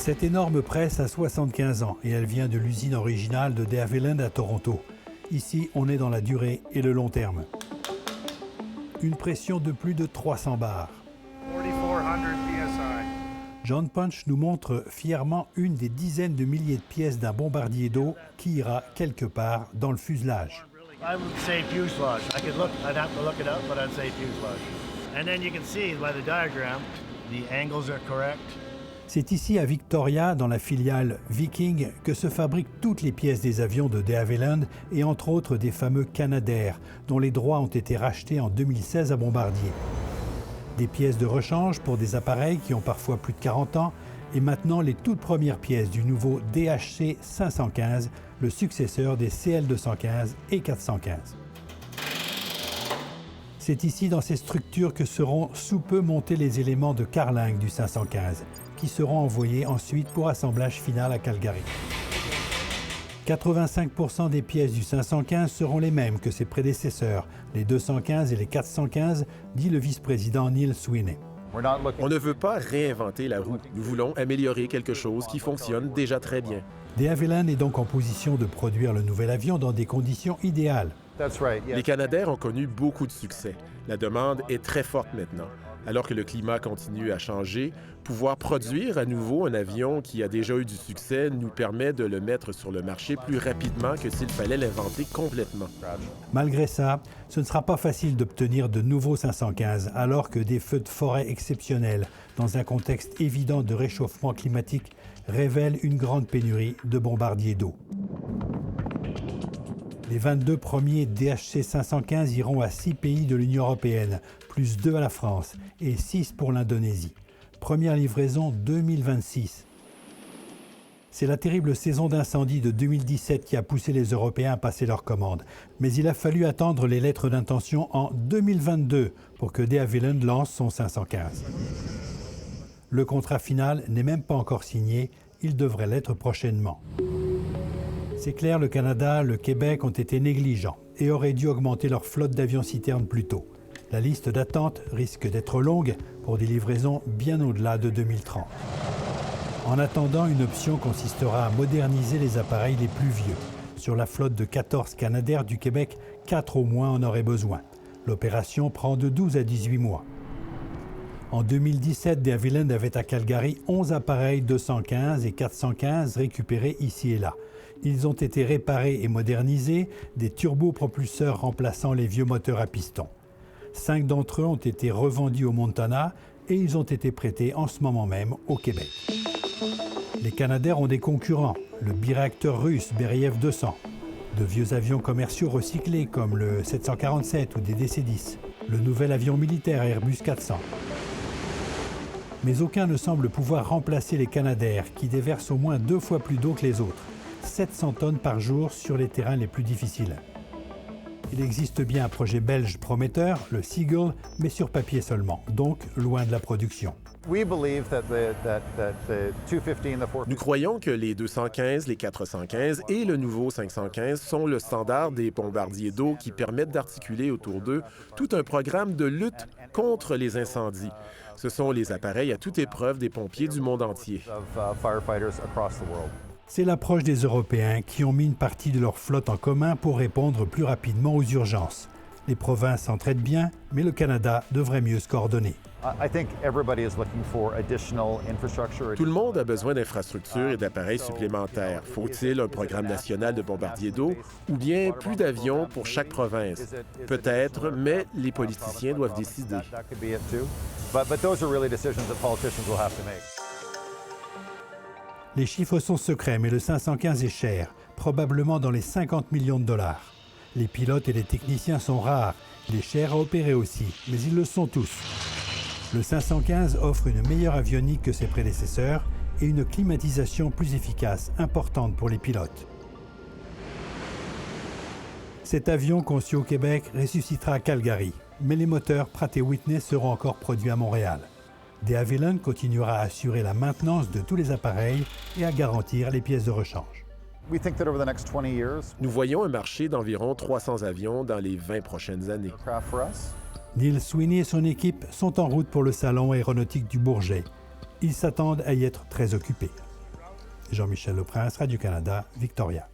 Cette énorme presse a 75 ans et elle vient de l'usine originale de De Havilland à Toronto. Ici, on est dans la durée et le long terme. Une pression de plus de 300 bars. 4,400 PSI. John Punch nous montre fièrement une des dizaines de milliers de pièces d'un bombardier d'eau qui ira quelque part dans le fuselage. I would say fuselage. I'd have to look it up, but I'd say fuselage. And then you can see by the diagram, the angles are correct. C'est ici à Victoria, dans la filiale Viking, que se fabriquent toutes les pièces des avions de De Havilland et entre autres des fameux Canadair, dont les droits ont été rachetés en 2016 à Bombardier. Des pièces de rechange pour des appareils qui ont parfois plus de 40 ans et maintenant les toutes premières pièces du nouveau DHC 515, le successeur des CL 215 et 415. C'est ici dans ces structures que seront sous peu montés les éléments de carlingue du 515, qui seront envoyés ensuite pour assemblage final à Calgary. 85% des pièces du 515 seront les mêmes que ses prédécesseurs, les 215 et les 415, dit le vice-président Neil Sweeney. On ne veut pas réinventer la roue. Nous voulons améliorer quelque chose qui fonctionne déjà très bien. De Havilland est donc en position de produire le nouvel avion dans des conditions idéales. Les Canadair ont connu beaucoup de succès. La demande est très forte maintenant. Alors que le climat continue à changer, pouvoir produire à nouveau un avion qui a déjà eu du succès nous permet de le mettre sur le marché plus rapidement que s'il fallait l'inventer complètement. Malgré ça, ce ne sera pas facile d'obtenir de nouveaux 515 alors que des feux de forêt exceptionnels, dans un contexte évident de réchauffement climatique, révèlent une grande pénurie de bombardiers d'eau. Les 22 premiers DHC 515 iront à 6 pays de l'Union européenne, plus 2 à la France et 6 pour l'Indonésie. Première livraison 2026. C'est la terrible saison d'incendie de 2017 qui a poussé les Européens à passer leurs commandes. Mais il a fallu attendre les lettres d'intention en 2022 pour que De Havilland lance son 515. Le contrat final n'est même pas encore signé, il devrait l'être prochainement. C'est clair, le Canada, le Québec ont été négligents et auraient dû augmenter leur flotte d'avions-citernes plus tôt. La liste d'attente risque d'être longue pour des livraisons bien au-delà de 2030. En attendant, une option consistera à moderniser les appareils les plus vieux. Sur la flotte de 14 Canadair du Québec, 4 au moins en auraient besoin. L'opération prend de 12 à 18 mois. En 2017, De Havilland avait à Calgary 11 appareils 215 et 415 récupérés ici et là. Ils ont été réparés et modernisés, des turbopropulseurs remplaçant les vieux moteurs à piston. 5 d'entre eux ont été revendus au Montana et ils ont été prêtés en ce moment même au Québec. Les Canadair ont des concurrents, le biréacteur russe Beriev 200, de vieux avions commerciaux recyclés comme le 747 ou des DC-10, le nouvel avion militaire Airbus 400. Mais aucun ne semble pouvoir remplacer les Canadair qui déversent au moins 2 fois plus d'eau que les autres, 700 tonnes par jour sur les terrains les plus difficiles. Il existe bien un projet belge prometteur, le Seagull, mais sur papier seulement, donc loin de la production. Nous croyons que les 215, les 415 et le nouveau 515 sont le standard des bombardiers d'eau qui permettent d'articuler autour d'eux tout un programme de lutte contre les incendies. Ce sont les appareils à toute épreuve des pompiers du monde entier. C'est l'approche des Européens qui ont mis une partie de leur flotte en commun pour répondre plus rapidement aux urgences. Les provinces s'entraident bien, mais le Canada devrait mieux se coordonner. Tout le monde a besoin d'infrastructures et d'appareils supplémentaires. Faut-il un programme national de bombardiers d'eau ou bien plus d'avions pour chaque province? Peut-être, mais les politiciens doivent décider. Les chiffres sont secrets, mais le 515 est cher, probablement dans les 50 millions de dollars. Les pilotes et les techniciens sont rares, il est cher à opérer aussi, mais ils le sont tous. Le 515 offre une meilleure avionique que ses prédécesseurs et une climatisation plus efficace, importante pour les pilotes. Cet avion conçu au Québec ressuscitera à Calgary, mais les moteurs Pratt & Whitney seront encore produits à Montréal. De Havilland continuera à assurer la maintenance de tous les appareils et à garantir les pièces de rechange. Nous voyons un marché d'environ 300 avions dans les 20 prochaines années. Neil Sweeney et son équipe sont en route pour le salon aéronautique du Bourget. Ils s'attendent à y être très occupés. Jean-Michel Leprince, Radio-Canada, Victoria.